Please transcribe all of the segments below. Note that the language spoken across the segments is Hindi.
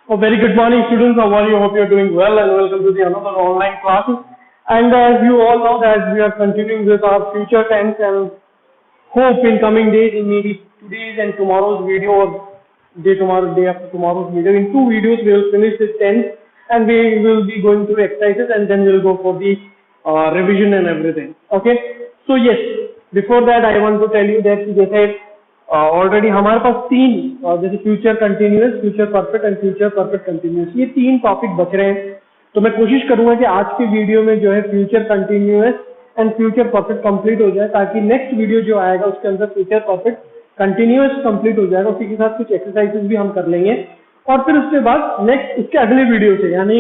A very good morning, students. How are you? Hope you are doing well, and welcome to the another online classes. And as you all know that we are continuing with our future tense, and hope in coming days, in maybe today's and tomorrow's video, or day after tomorrow's video, in 2 videos we will finish this tense, and we will be going through exercises, and then we will go for the revision and everything. Okay. So yes, before that I want to tell you that जैसे ऑलरेडी हमारे पास 3 जैसे future continuous, future perfect and future perfect continuous, ये 3 टॉपिक बच रहे हैं। तो मैं कोशिश करूंगा कि आज के वीडियो में जो है future continuous and future perfect complete हो जाए, ताकि नेक्स्ट वीडियो जो आएगा उसके अंदर फ्यूचर परफेक्ट कंटिन्यूअस कंप्लीट हो जाएगा। उसी के साथ कुछ एक्सरसाइजेस भी हम कर लेंगे, और फिर उसके बाद नेक्स्ट उसके अगले वीडियो से, यानी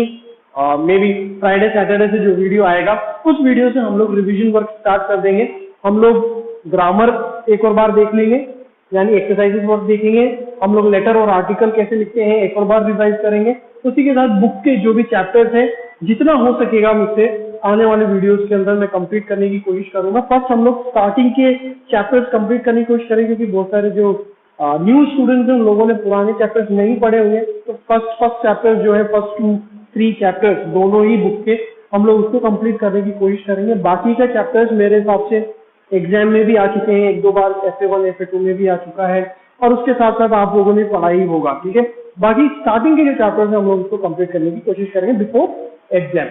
मे बी फ्राइडे सैटरडे से जो वीडियो आएगा उस वीडियो से हम लोग रिविजन वर्क स्टार्ट कर देंगे। हम लोग ग्रामर एक और बार देख लेंगे, यानी एक्सरसाइजेस वर्क देखेंगे। हम लोग लेटर और आर्टिकल कैसे लिखते हैं एक और बार रिवाइज करेंगे। उसी के साथ बुक के जो भी चैप्टर्स हैं, जितना हो सकेगा मुझसे आने वाले वीडियोस के अंदर मैं कंप्लीट करने की कोशिश करूंगा। फर्स्ट हम लोग स्टार्टिंग के चैप्टर्स कंप्लीट करने की कोशिश करेंगे, क्योंकि बहुत सारे जो न्यू स्टूडेंट्स हैं उन लोगों ने पुराने चैप्टर्स नहीं पढ़े हुए, तो फर्स्ट चैप्टर जो है, फर्स्ट 2-3 चैप्टर्स दोनों ही बुक के हम लोग उसको कंप्लीट करने की कोशिश करेंगे। बाकी का चैप्टर्स मेरे हिसाब से एग्जाम में भी आ चुके हैं, 1-2 बार FA1 FA2 में भी आ चुका है, और उसके साथ साथ आप लोगों ने पढ़ा ही होगा। ठीक है, बाकी स्टार्टिंग के जो चैप्टर्स हैं हम लोग उसको कंप्लीट करने की कोशिश करेंगे बिफोर एग्जाम।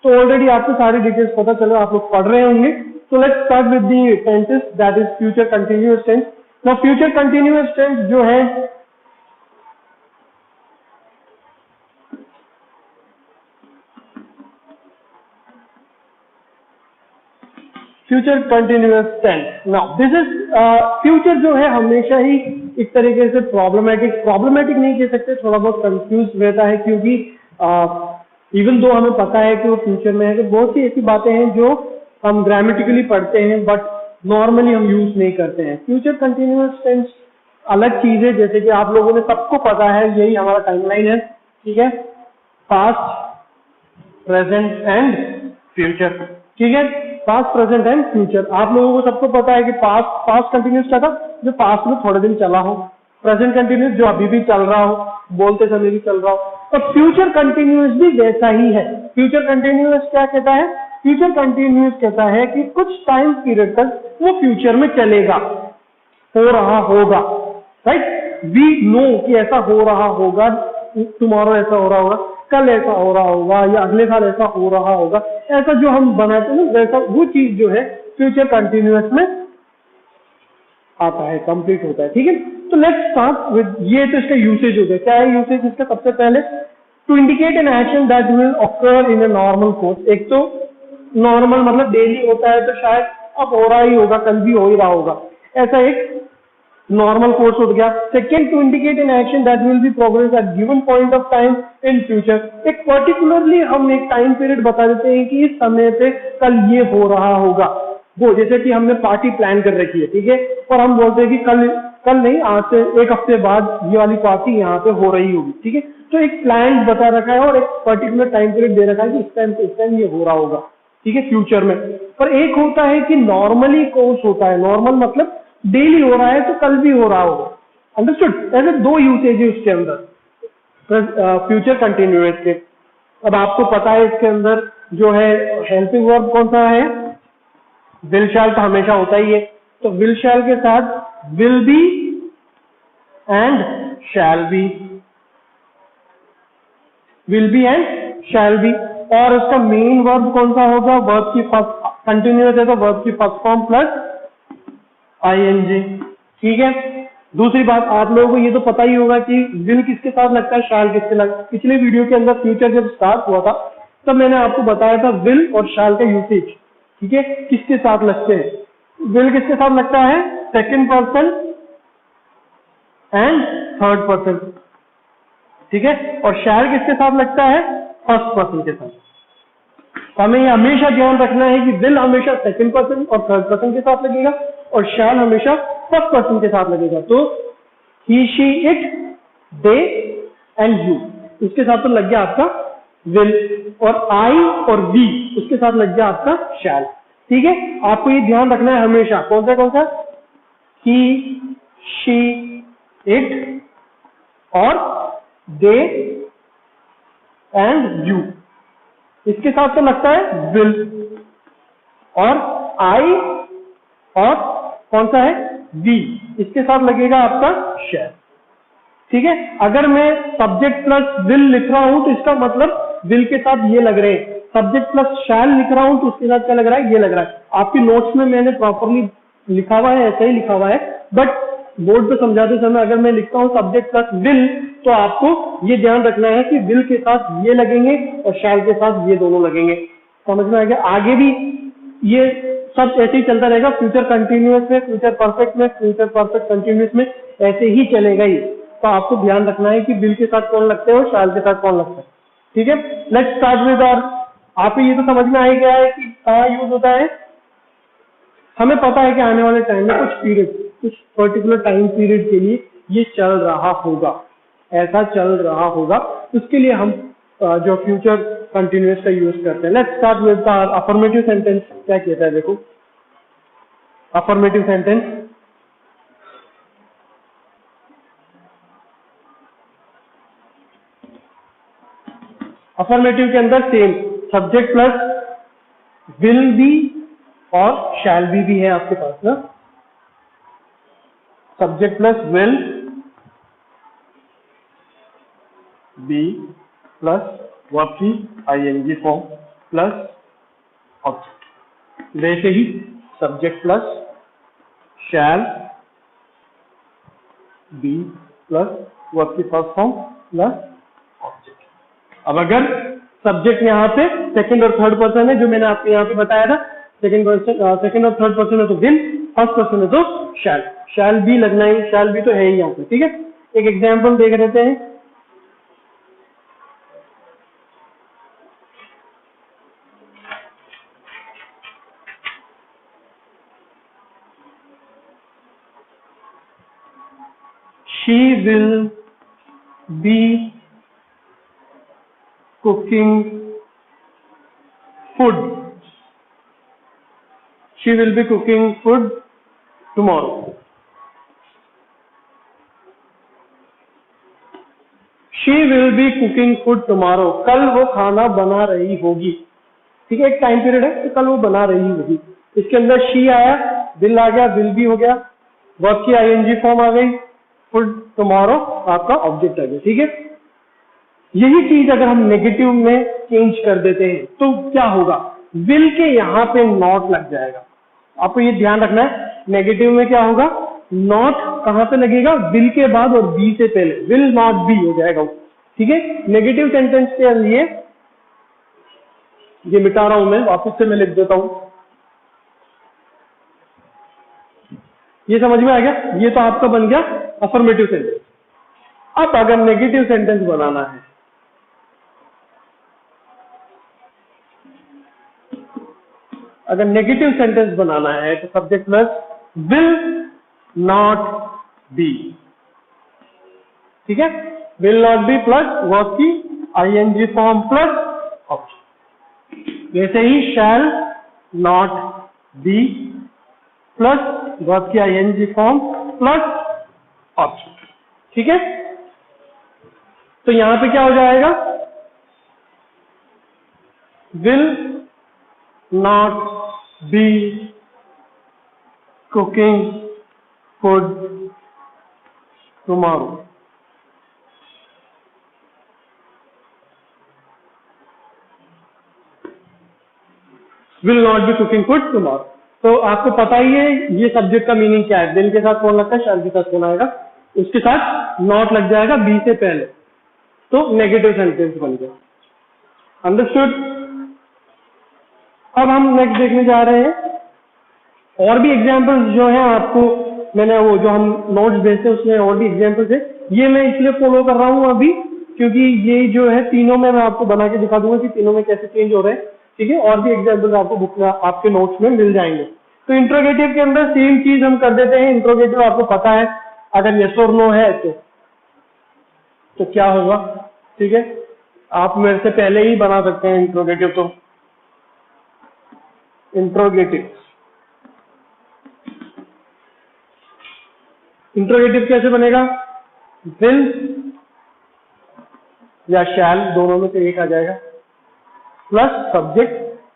तो ऑलरेडी आपको सारी डिटेल्स पता चलो, आप लोग पढ़ रहे होंगे। तो let's start with the tenses, that is future continuous tense. Now future continuous tense जो है future continuous tense. Now this is future जो है हमेशा ही एक तरीके से प्रॉब्लमेटिक नहीं कह सकते, थोड़ा बहुत कंफ्यूज रहता है, क्योंकि इवन दो हमें पता है कि वो फ्यूचर में है, तो बहुत सी ऐसी बातें हैं जो हम ग्रामेटिकली पढ़ते हैं बट नॉर्मली हम यूज नहीं करते हैं। फ्यूचर कंटिन्यूअस टेंस अलग चीज है, जैसे कि आप लोगों ने सबको पता है, यही हमारा टाइमलाइन है। ठीक है, पास्ट, प्रेजेंट एंड फ्यूचर। ठीक है, पास्ट, प्रेजेंट एंड फ्यूचर। आप लोगों को सबको पता है कि पास्ट कंटिन्यूअस क्या था, जो पास्ट में थोड़े दिन चला हो, प्रेजेंट कंटिन्यूअस जो अभी भी चल रहा हो, बोलते समय भी चल रहा हो, तो फ्यूचर कंटिन्यूअस भी वैसा ही है। फ्यूचर कंटिन्यूअस क्या कहता है? फ्यूचर कंटिन्यूअस कहता है कि कुछ टाइम पीरियड तक वो फ्यूचर में चलेगा, हो रहा होगा। राइट, वी नो कि ऐसा हो रहा होगा, टुमारो ऐसा हो रहा होगा, कल ऐसा हो रहा होगा, या अगले साल ऐसा हो रहा होगा। ऐसा जो हम बनाते हैं ना, वैसा वो चीज जो है फ्यूचर कंटिन्यूअस में आता है, कंप्लीट होता है। ठीक है, तो लेट्स स्टार्ट विद, ये तो इसका यूसेज हो गया। क्या है यूसेज इसका? सबसे पहले to indicate an action that will occur in a normal course. एक तो नॉर्मल मतलब डेली होता है, तो शायद अब हो रहा ही होगा, कल भी हो ही रहा होगा, ऐसा एक नॉर्मल कोर्स हो गया। Second, to indicate an action that will be progress at given point of time in future. एक पर्टिकुलरली हम एक टाइम पीरियड बता देते हैं कि इस समय पे कल ये हो रहा होगा। वो जैसे कि हमने पार्टी प्लान कर रखी है, ठीक है, और हम बोलते हैं कि कल नहीं, आज से 1 हफ्ते बाद ये वाली पार्टी यहाँ पे हो रही होगी। ठीक है, तो एक प्लान बता रखा है और एक पर्टिकुलर टाइम पीरियड दे रखा है कि इस टाइम से इस टाइम ये हो रहा होगा। ठीक है, फ्यूचर में। पर एक होता है कि नॉर्मली कोर्स होता है, नॉर्मल मतलब डेली हो रहा है तो कल भी हो रहा होगा। अंडरस्टूड? ऐसे 2 यूसेज है उसके अंदर फ्यूचर कंटिन्यूअस के। अब आपको पता है इसके अंदर जो है हेल्पिंग वर्ब कौन सा है? विल शैल तो हमेशा होता ही है, तो विल शैल के साथ will be and shall be, will be and shall be. और उसका मेन वर्ब कौन सा होगा? वर्ब की फर्स्ट, कंटिन्यूअस है तो वर्ब की फर्स्ट फॉर्म प्लस ING। ठीक है, दूसरी बात आप लोगों को ये तो पता ही होगा कि विल किसके साथ लगता है, शैल किसके लगता है। पिछले वीडियो के अंदर फ्यूचर जब स्टार्ट हुआ था तब मैंने आपको बताया था विल और शैल का यूसेज। ठीक है, किसके साथ लगते हैं? विल किसके साथ लगता है? Second person and third person. ठीक है, और शैल किसके साथ लगता है? फर्स्ट पर्सन के साथ। हमें ये हमेशा ध्यान रखना है कि विल हमेशा सेकंड पर्सन और थर्ड पर्सन के साथ लगेगा, और शैल हमेशा फर्स्ट पर्सन के साथ लगेगा। तो he, she, it, they and you, इसके साथ तो लग गया आपका विल, और आई और वी उसके साथ लग गया आपका शैल। ठीक है, आपको ये ध्यान रखना है हमेशा। कौन सा? ही, शी, इट और दे एंड यू। इसके साथ तो लगता है विल, और आई और कौन सा है वी, इसके साथ लगेगा आपका शैल। ठीक है, अगर मैं सब्जेक्ट प्लस विल लिख रहा हूं तो इसका मतलब विल के साथ ये लग रहे हैं, सब्जेक्ट प्लस शैल लिख रहा हूं तो उसके साथ क्या लग रहा है, ये लग रहा है। आपकी नोट्स में मैंने प्रॉपरली लिखा हुआ है, ऐसा ही लिखा हुआ है, बट बोर्ड पे समझाते समय अगर मैं लिखता हूं सब्जेक्ट प्लस विल तो आपको ये ध्यान रखना है कि विल के साथ ये लगेंगे और शैल के साथ ये दोनों लगेंगे। समझ में आ गया? आगे भी ये सब ऐसे ही चलता रहेगा, फ्यूचर कंटिन्यूअस में, फ्यूचर परफेक्ट में, फ्यूचर परफेक्ट कंटिन्यूअस में, ऐसे ही चलेगा ही। तो आपको ध्यान रखना है कि विल के साथ कौन लगते हैं और शैल के साथ कौन लगता है। ठीक है, लेट्स स्टार्ट विद और आपको ये तो समझ में आ ही गया है कि कहाँ यूज होता है। हमें पता है कि आने वाले टाइम में कुछ पीरियड, कुछ पर्टिकुलर टाइम पीरियड के लिए ये चल रहा होगा, ऐसा चल रहा होगा, उसके लिए हम जो फ्यूचर कंटिन्यूअस का यूज करते हैं। Let's start with affirmative sentence. क्या कहता है देखो, अफर्मेटिव सेंटेंस। अफर्मेटिव के अंदर same subject plus will be और शैल बी है आपके पास ना, subject plus will be plus verb की आईएनजी फॉर्म प्लस ऑब्जेक्ट। वैसे ही subject plus shall be plus verb की फर्स्ट फॉर्म प्लस ऑब्जेक्ट। अब अगर सब्जेक्ट यहाँ पे सेकंड और थर्ड पर्सन है, जो मैंने आपको यहाँ पे बताया था, सेकंड और थर्ड पर्सन है तो विल, फर्स्ट पर्सन है तो शैल, शैल बी लगना ही, शैल बी तो है ही यहाँ पे। ठीक है, एक एग्जाम्पल देख लेते हैं। She will be cooking food. She will be cooking food tomorrow. She will be cooking food tomorrow. कल वो खाना बना रही होगी। ठीक है, एक टाइम पीरियड है तो कल वो बना रही होगी। इसके अंदर she आया, will आ गया, will भी हो गया, वर्ब की आईएनजी फॉर्म आ गई, फूड टुमारो आपका ऑब्जेक्ट आ गया। ठीक है, यही चीज अगर हम नेगेटिव में चेंज कर देते हैं तो क्या होगा, विल के यहाँ पे नॉट लग जाएगा। आपको ये ध्यान रखना है, नेगेटिव में क्या होगा, नॉट कहां पे लगेगा, विल के बाद और बी से पहले, विल नॉट बी हो जाएगा। ठीक है, नेगेटिव सेंटेंस के लिए ये मिटा रहा हूं मैं, वापस से मैं लिख देता हूं। ये समझ में आ गया, ये तो आपका बन गया अफर्मेटिव सेंटेंस। अब अगर नेगेटिव सेंटेंस बनाना है, अगर नेगेटिव सेंटेंस बनाना है तो subject plus will not be. ठीक है, will not be plus verb की आईएनजी फॉर्म प्लस ऑब्जेक्ट। वैसे ही shall not be plus verb की आईएनजी फॉर्म प्लस ऑब्जेक्ट। ठीक है, तो यहां पे क्या हो जाएगा, will not be cooking food tomorrow. Will not be cooking food tomorrow. तो आपको पता ही है ये सब्जेक्ट का मीनिंग क्या है, विल के साथ कौन लगता है, शैल के साथ कौन आएगा, उसके साथ नॉट लग जाएगा बी से पहले, तो नेगेटिव सेंटेंस बन गया। अंडरस्टूड? अब हम नेक्स्ट देखने जा रहे हैं, और भी एग्जांपल्स जो हैं आपको मैंने वो जो हम नोट्स भेजते हैं उसमें और भी एग्जांपल्स है। ये मैं इसलिए फॉलो कर रहा हूँ अभी क्योंकि ये जो है तीनों में मैं आपको बना के दिखा दूंगा कि तीनों में कैसे चेंज हो रहे हैं। ठीक है, और भी एग्जांपल्स आपको बुक आपके नोट्स में मिल जाएंगे। तो इंट्रोगेटिव के अंदर सेम चीज हम कर देते हैं। इंट्रोगेटिव आपको पता है, अगर यस और नो है तो क्या होगा। ठीक है, आप मेरे से पहले ही बना सकते हैं इंट्रोगेटिव। तो इंट्रोगेटिव कैसे बनेगा, विल या शैल, दोनों में से एक आ जाएगा, plus subject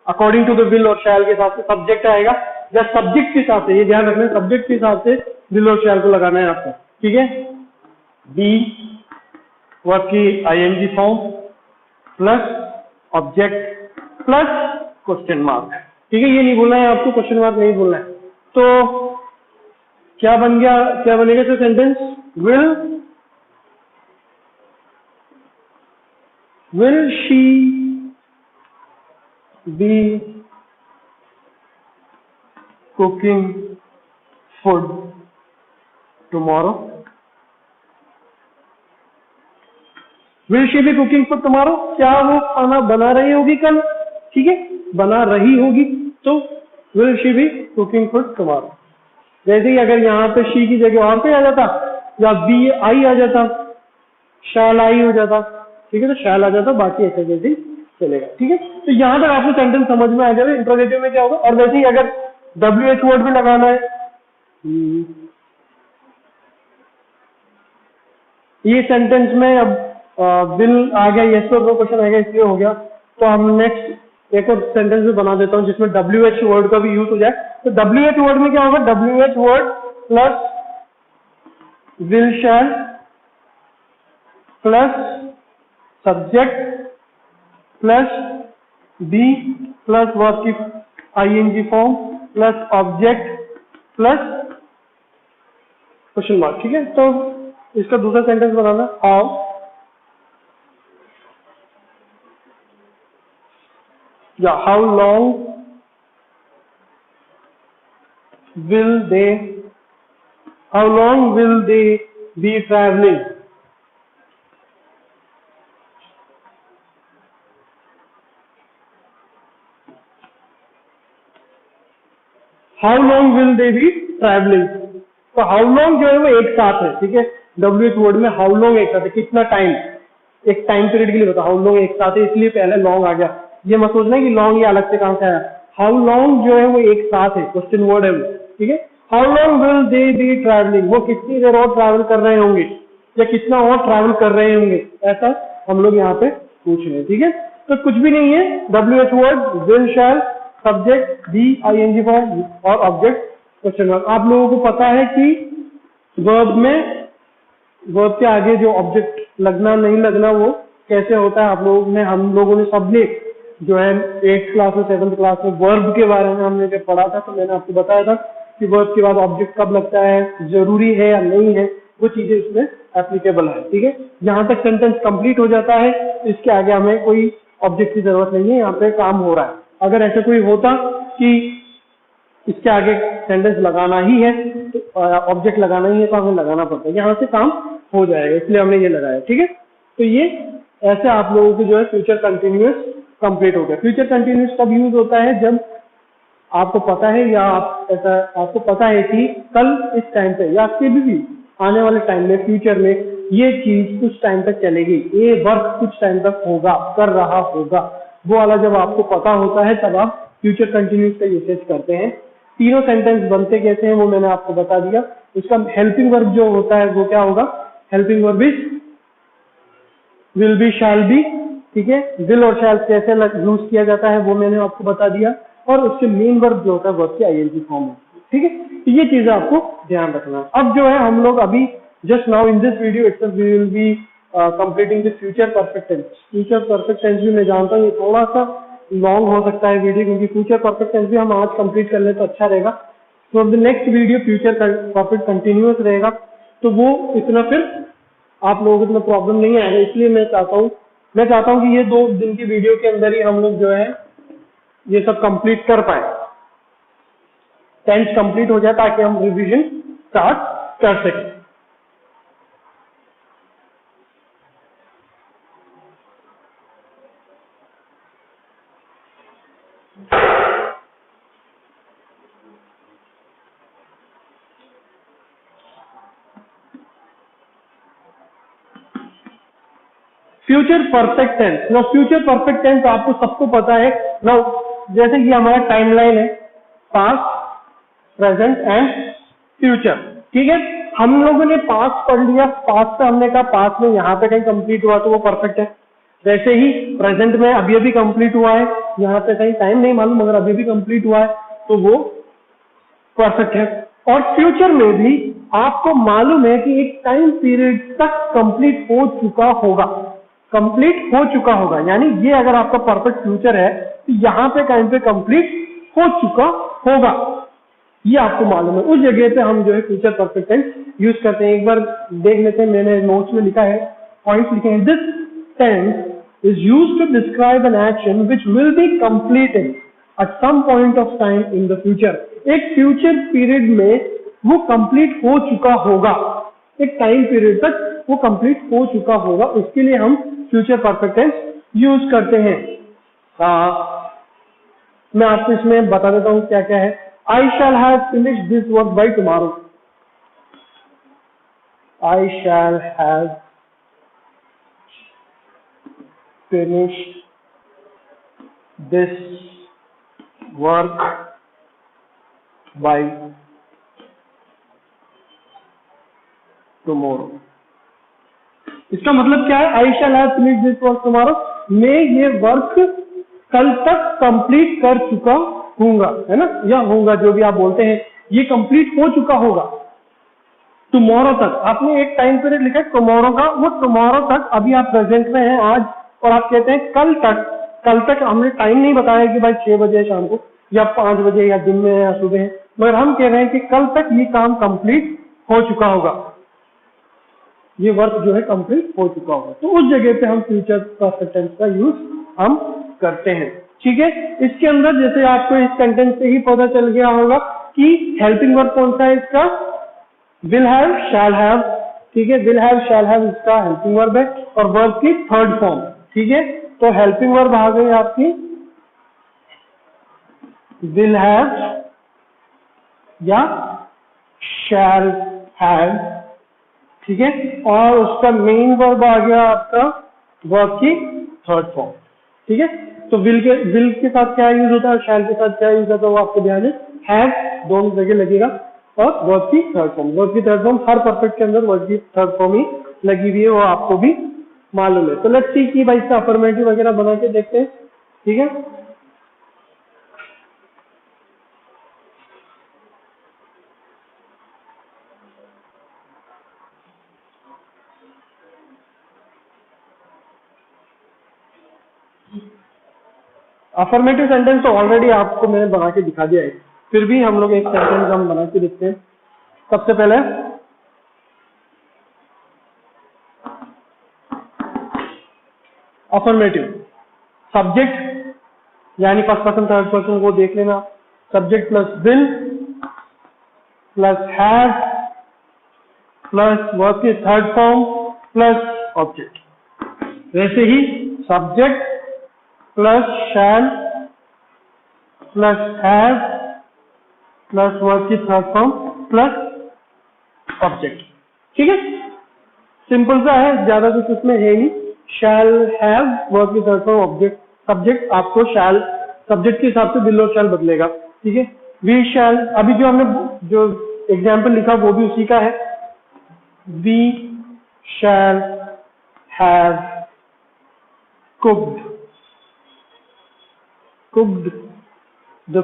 according to the will और शैल के हिसाब से सब्जेक्ट आएगा, या सब्जेक्ट के हिसाब से, ये ध्यान रखना, सब्जेक्ट के हिसाब से विल और शैल को लगाना है आपको, ठीक है। बी वर्ब की ING form plus object plus question mark, ठीक है। ये नहीं बोलना है आपको, क्वेश्चन मार्क नहीं बोलना है। तो क्या बन गया, क्या बनेगा sir sentence, will she be cooking food tomorrow, will she be cooking food tomorrow, क्या वो खाना बना रही होगी कल, ठीक है, बना रही होगी, तो will she be cooking food tomorrow. जैसे ही अगर यहाँ पे शी की जगह और कोई आ जाता या बी आई आ जाता, शैल आई हो जाता, ठीक है, तो शैल आ जाता, बाकी ऐसे जैसे चलेगा, ठीक है। तो यहाँ तक आपको सेंटेंस समझ में आ जाएगा इंट्रोगेटिव में क्या होगा। और वैसे ही अगर WH वर्ड भी लगाना है, ये सेंटेंस में अब विल आ गया, यस और नो क्वेश्चन आ गया, इसलिए हो गया। तो हम नेक्स्ट एक और सेंटेंस भी बना देता हूँ जिसमें WH वर्ड का भी यूज हो जाए। तो WH वर्ड में क्या होगा, WH word plus will shall plus subject plus be plus verb की ING form plus object plus question mark, ठीक है। तो इसका दूसरा सेंटेंस बनाना, how long will they be travelling, how long will they be travelling. तो हाउ लॉन्ग जो है वो एक साथ है, ठीक है। WH वर्ड में हाउ लॉन्ग एक साथ है, कितना टाइम, एक टाइम पीरियड के लिए होता है, हाउ लॉन्ग एक साथ है, इसलिए पहले लॉन्ग आ गया। ये मत सोचना कि लॉन्ग ये अलग से कहां से आया, हाउ लॉन्ग जो है वो एक साथ है, क्वेश्चन वर्ड है वो, ठीक है। How long will they be travelling, वो कितनी देर और ट्रैवल कर रहे होंगे या कितना और ट्रैवल कर रहे होंगे, ऐसा हम लोग यहाँ पे पूछ रहे हैं, ठीक है। तो कुछ भी नहीं है, WH word will shall subject be ING form और ऑब्जेक्ट क्वेश्चन मार्क। आप लोगों को पता है कि वर्ब में वर्ब के आगे जो ऑब्जेक्ट लगना नहीं लगना वो कैसे होता है, आप लोगों ने, हम लोगों ने सबने जो है 8th क्लास में 7th क्लास में वर्ब के बारे में हमने जब पढ़ा था, तो मैंने आपको बताया था कि वर्ब के बाद ऑब्जेक्ट कब लगता है, जरूरी है या नहीं है, वो चीजें इसमें एप्लीकेबल है, ठीक है। यहाँ तक सेंटेंस कंप्लीट हो जाता है, इसके आगे हमें कोई ऑब्जेक्ट की जरूरत नहीं है, यहाँ पे काम हो रहा है। अगर ऐसा कोई होता कि इसके आगे सेंटेंस लगाना ही है, तो ऑब्जेक्ट लगाना ही है, तो हमें लगाना पड़ता है, यहाँ से काम हो जाएगा, इसलिए हमने ये लगाया, ठीक है। तो ये ऐसे आप लोगों को जो है फ्यूचर कंटिन्यूअस कंप्लीट हो गया। फ्यूचर कंटिन्यूअस कब यूज होता है, जब आपको पता है या आपको पता है कि कल इस टाइम पे या कभी भी आने वाले टाइम में, फ्यूचर में ये चीज कुछ टाइम तक चलेगी, ये वर्क कुछ टाइम तक होगा, कर रहा होगा, वो वाला जब आपको पता होता है तब आप फ्यूचर कंटिन्यूअस का यूसेज करते हैं। तीनों सेंटेंस बनते कैसे हैं वो मैंने आपको बता दिया। इसका हेल्पिंग वर्ब जो होता है वो क्या होगा, helping verb is will be shall be, ठीक है। विल और शैल कैसे यूज किया जाता है वो मैंने आपको बता दिया, और उसके मेन वर्ब जो होता है वर्ब की आईएनजी फॉर्म है, ठीक है। तो ये चीजें आपको ध्यान रखना है। अब जो है हम लोग अभी just now in this video itself we will be completing the future perfect tense. Future perfect tense भी मैं जानता हूँ ये थोड़ा सा लॉन्ग हो सकता है वीडियो, क्योंकि फ्यूचर परफेक्ट टेंस भी हम आज कंप्लीट कर ले तो अच्छा रहेगा। तो the next video future perfect continuous रहेगा, तो वो इतना फिर आप लोगों को इतना प्रॉब्लम नहीं आएगा। इसलिए मैं चाहता हूँ कि ये 2 दिन की वीडियो के अंदर ही हम लोग जो है ये सब कंप्लीट कर पाए, टेंस कंप्लीट हो जाए, ताकि हम रिवीजन स्टार्ट कर सकें। फ्यूचर परफेक्ट टेंस, ना फ्यूचर परफेक्ट टेंस आपको सबको पता है ना, जैसे कि हमारा टाइमलाइन है पास्ट, प्रेजेंट एंड फ्यूचर, ठीक है। हम लोगों ने पास पढ़ लिया, पास पे हमने कहा पास में यहाँ पे कहीं कंप्लीट हुआ तो वो परफेक्ट है। वैसे ही प्रेजेंट में अभी अभी कंप्लीट हुआ है, यहाँ पे कहीं टाइम नहीं मालूम मगर अभी भी कंप्लीट हुआ है तो वो परफेक्ट है। और फ्यूचर में भी आपको मालूम है कि एक टाइम पीरियड तक कंप्लीट हो चुका होगा, कंप्लीट हो चुका होगा, यानी ये अगर आपका परफेक्ट फ्यूचर है तो यहाँ पे टाइम पे कंप्लीट हो चुका होगा, ये आपको मालूम है। उस जगह पे हम जो है फ्यूचर परफेक्ट टेंस यूज करते हैं। एक बार देख लेते हैं, मैंने नोट्स में लिखा है, पॉइंट्स लिखे हैं। This tense is used to describe an action which will be completed at some point of time in the future। एक फ्यूचर पीरियड में वो कंप्लीट हो चुका होगा, एक टाइम पीरियड तक वो कंप्लीट हो चुका होगा, उसके लिए हम फ्यूचर परफेक्ट टेंस यूज करते हैं। मैं आपको इसमें बता देता हूं क्या क्या है। I shall have finished this work by tomorrow. I shall have finished this work by tomorrow। इसका मतलब क्या है? I shall have finished this work tomorrow, मैं ये वर्क कल तक कंप्लीट कर चुका हूँगा, है ना, या होगा, जो भी आप बोलते हैं, ये कंप्लीट हो चुका होगा। टुमारो तक आपने एक टाइम पीरियड लिखा है टुमारो का, वो टुमारो तक, अभी आप प्रेजेंट में हैं आज, और आप कहते हैं कल तक। कल तक हमने टाइम नहीं बताया कि भाई 6 बजे शाम को या 5 बजे या दिन में या सुबह है, मगर हम कह रहे हैं कि कल तक ये काम कंप्लीट हो चुका होगा, ये वर्क जो है कंप्लीट हो चुका होगा। तो उस जगह पे हम फ्यूचर परफेक्ट टेंस का यूज हम करते हैं। ठीक है, इसके अंदर जैसे आपको इस सेंटेंस से ही पता चल गया होगा कि हेल्पिंग वर्ब कौन सा है इसका, विल हैव, शैल हैव। ठीक है, विल हैव, शैल हैव इसका हेल्पिंग वर्ब है और वर्ब की थर्ड फॉर्म। ठीक है, तो हेल्पिंग वर्ब आ गई आपकी विल हैव या शैल हैव। ठीक है, और उसका मेन वर्ब आ गया आपका वर्ब की थर्ड फॉर्म। ठीक है, तो विल के साथ क्या यूज होता है और शैल के साथ क्या यूज होता है वो आपको ध्यान है। हैव दोनों जगह लगेगा और वर्ब की थर्ड फॉर्म, वर्ब की थर्ड फॉर्म हर परफेक्ट के अंदर वर्ब की थर्ड फॉर्म ही लगी हुई है, वो आपको भी मालूम है। तो लेट्स सी कि भाई इसका अफर्मेटिव वगैरह बना के देखते हैं। ठीक है, अफर्मेटिव सेंटेंस तो ऑलरेडी आपको मैंने बना के दिखा दिया है, फिर भी हम लोग एक सेंटेंस हम बना के देखते हैं। सबसे पहले अफर्मेटिव सब्जेक्ट यानी फर्स्ट पर्सन थर्ड पर्सन को देख लेना। Subject plus will plus have plus verb की थर्ड फॉर्म प्लस ऑब्जेक्ट। वैसे ही subject plus shall plus have plus verb की थर्ड फॉर्म प्लस ऑब्जेक्ट। ठीक है, सिंपल सा है, ज्यादा कुछ उसमें है नहीं। शैल हैव वर्ब की थर्ड फॉर्म ऑब्जेक्ट, सब्जेक्ट आपको शैल, सब्जेक्ट के हिसाब से विल और शैल बदलेगा। ठीक है, वी शैल, अभी जो हमने जो एग्जाम्पल लिखा वो भी उसी का है। We shall have cooked the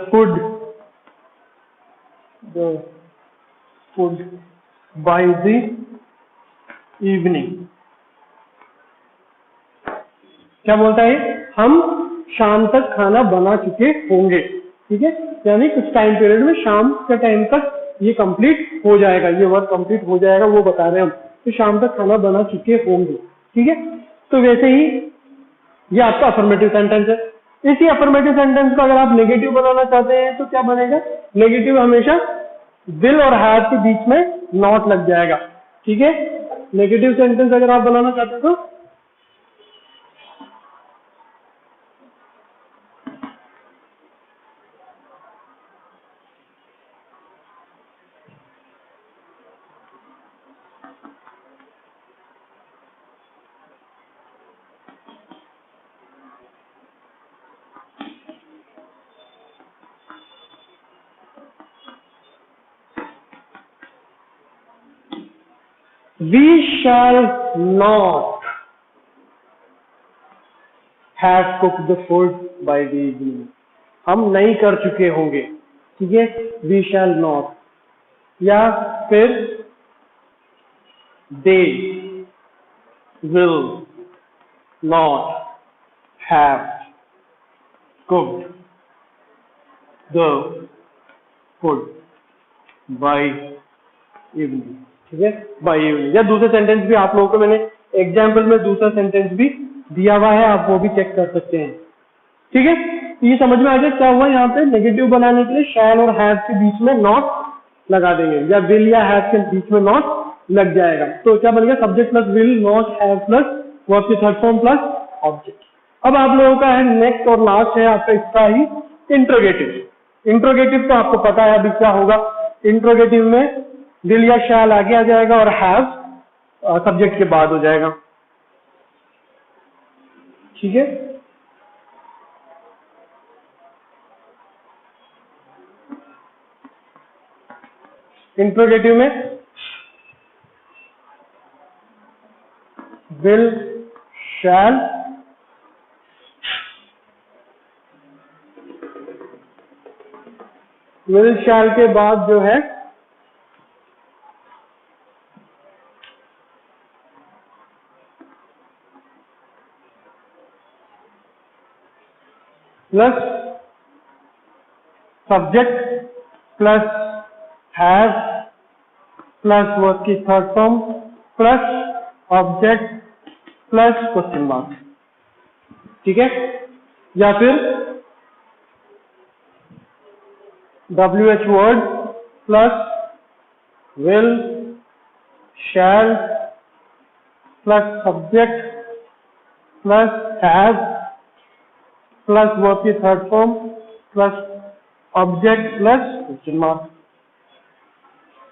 food by the evening. क्या बोलता है? हम शाम तक खाना बना चुके होंगे। ठीक है, यानी कुछ टाइम पीरियड में शाम के टाइम तक ये कंप्लीट हो जाएगा, ये वर्क कंप्लीट हो जाएगा, वो बता रहे हैं हम, तो शाम तक खाना बना चुके होंगे। ठीक है, तो वैसे ही ये आपका अफर्मेटिव सेंटेंस है। इसी अफर्मेटिव सेंटेंस को अगर आप नेगेटिव बनाना चाहते हैं तो क्या बनेगा? नेगेटिव हमेशा विल और हैव के बीच में नॉट लग जाएगा। ठीक है, नेगेटिव सेंटेंस अगर आप बनाना चाहते हैं तो we shall not have cooked the food by the evening. हम नहीं कर चुके होंगे, ठीक है, we shall not. या फिर they will not have cooked the food by evening, ठीक है, by evening. या दूसरा सेंटेंस भी आप लोगों को मैंने एग्जाम्पल में दूसरा सेंटेंस भी दिया हुआ है, आप वो भी चेक कर सकते हैं, ठीक है. ये समझ में आ गया क्या हुआ. यहाँ पे नेगेटिव बनाने के लिए शैल और हैव के बीच में नॉट लगा देंगे, या विल या हैव के बीच में नॉट लग जाएगा. तो क्या बन गया, subject plus will not have plus verb की थर्ड फॉर्म प्लस ऑब्जेक्ट. अब आप लोगों का है नेक्स्ट और लास्ट है आपका इसका ही इंट्रोगेटिव. इंट्रोगेटिव तो आपको पता है अभी क्या होगा. इंट्रोगेटिव में विल या शैल आगे आ जाएगा और हैव सब्जेक्ट के बाद हो जाएगा, ठीक है. इंट्रोगेटिव में विल शैल के बाद जो है plus subject plus have plus verb की third form plus object plus question mark, ठीक है. या फिर WH word plus will shall plus subject plus have plus verb की third form plus object plus question mark,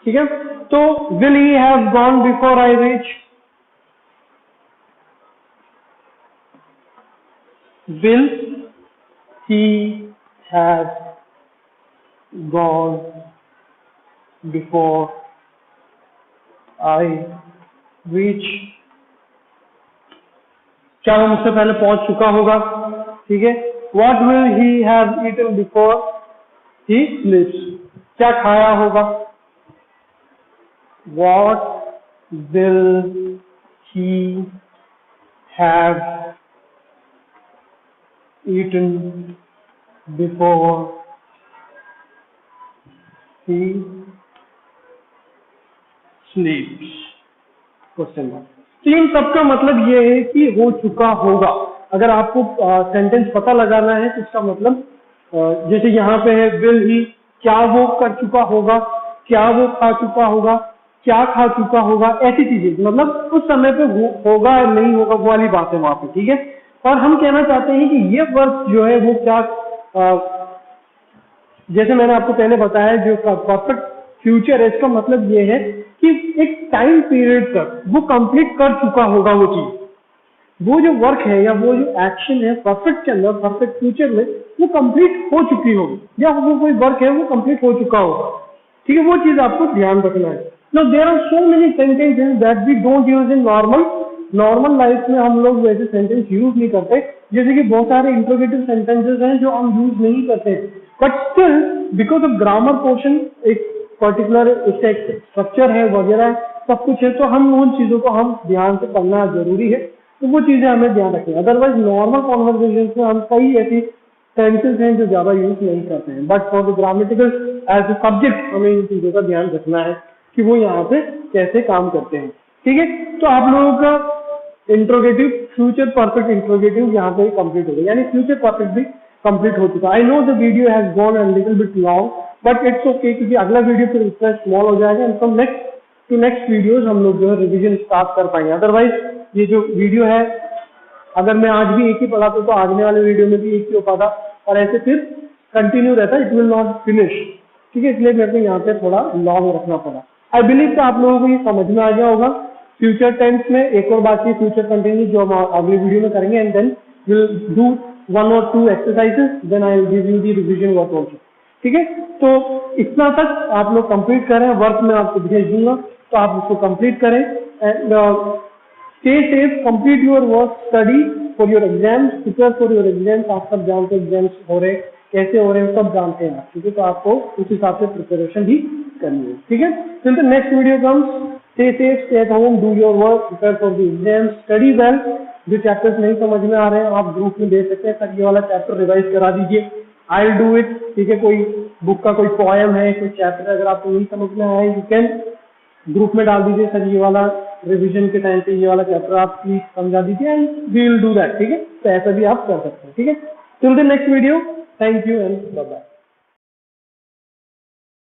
ठीक है. तो will he have gone before I reach, will he have gone before I reach. क्या वो मुझसे पहले पहुंच चुका होगा, ठीक है. What will he have eaten before he sleeps, क्या खाया होगा. What will he have eaten before he sleeps? Question mark. तो इन सबका मतलब ये है कि हो चुका होगा. अगर आपको सेंटेंस पता लगाना है तो इसका मतलब जैसे यहाँ पे है विल ही, क्या वो कर चुका होगा, क्या वो खा चुका होगा, क्या खा चुका होगा, ऐसी चीजें मतलब उस समय पे होगा या नहीं होगा वो वाली बात है वहां पे, ठीक है. और हम कहना चाहते हैं कि ये वर्क जो है वो क्या जैसे मैंने आपको पहले बताया जो परफेक्ट फ्यूचर है, इसका मतलब ये है कि एक टाइम पीरियड तक वो कंप्लीट कर चुका होगा वो चीज, वो जो वर्क है या वो जो एक्शन है परफेक्ट के अंदर परफेक्ट फ्यूचर में वो कंप्लीट हो चुकी होगी, या वो कोई वर्क है वो कंप्लीट हो चुका होगा, ठीक है. वो चीज आपको ध्यान रखना है. Now there are so many sentences that we don't use in normal life में हम लोग वैसे सेंटेंस यूज नहीं करते. जैसे कि बहुत सारे इंट्रोगेटिव सेंटेंसेस हैं जो हम यूज नहीं करते, but still because of grammar portion एक पर्टिकुलर उसका एक स्ट्रक्चर है वगैरह सब कुछ है, तो हम उन चीजों को हम ध्यान से पढ़ना जरूरी है. तो वो चीजें हमें ध्यान रखें. अदरवाइज नॉर्मल कॉन्वर्सेशन में हम कई ऐसी सेंटेंस हैं जो ज्यादा यूज नहीं करते हैं, but for the grammatical as a subject हमें इन चीजों का ध्यान रखना है कि वो यहाँ पे कैसे काम करते हैं, ठीक है. तो आप लोगों का इंट्रोगेटिव फ्यूचर परफेक्ट इंट्रोगेटिव यहाँ पे कंप्लीट हो गया, यानी फ्यूचर परफेक्ट भी कंप्लीट हो चुका. I know the video has gone a little bit long, but it's okay क्योंकि अगला वीडियो फिर इतना स्मॉल हो जाएगा and from next to next videos हम लोग जो है रिविजन स्टार्ट कर पाएंगे. अदरवाइज ये जो वीडियो है अगर मैं आज भी एक ही पढ़ाता तो आगने वाले वीडियो में भी एक ही हो पाता और ऐसे फिर कंटिन्यू रहता, इट विल नॉट फिनिश, ठीक है. इसलिए मेरे को यहाँ पे थोड़ा लॉन्ग रखना पड़ा. आई बिलीव कि आप लोगों को ये समझ में आ गया होगा. फ्यूचर टेंस में एक और बात की फ्यूचर कंटिन्यू जो हम अगले वीडियो में करेंगे and then will do 1 or 2 exercises, then I will give you the revision work also, ठीक है. तो इतना तक आप लोग कंप्लीट करें, वर्क में आपको भेज दूंगा तो आप उसको कंप्लीट करें and stay safe, complete your work, study for your exams, prepare for your exams. आप सब जानते हैं एग्जाम्स हो रहे कैसे हो रहे हैं, सब जानते हैं आप, ठीक है? तो आपको उस हिसाब से प्रिपरेशन भी करनी है, ठीक है? Till the next video comes, stay safe, stay at home, do your work, prepare for the exams, study well. जो चैप्टर्स नहीं समझ में आ रहे हैं आप ग्रुप में दे सकते हैं, सर ये वाला चैप्टर रिवाइज करा दीजिए, I'll do it, ठीक है? कोई बुक का कोई पोएम है, कोई चैप्टर अगर आपको नहीं समझ में आए, यू कैन ग्रुप में डाल दीजिए, सर ये वाला रिवीजन के टाइम पे ये वाला चैप्टर आप प्लीज समझा दीजिए, and we will do that, ठीक है? तो ऐसा भी आप कर सकते हैं, ठीक है? Till the next video, thank you and bye bye.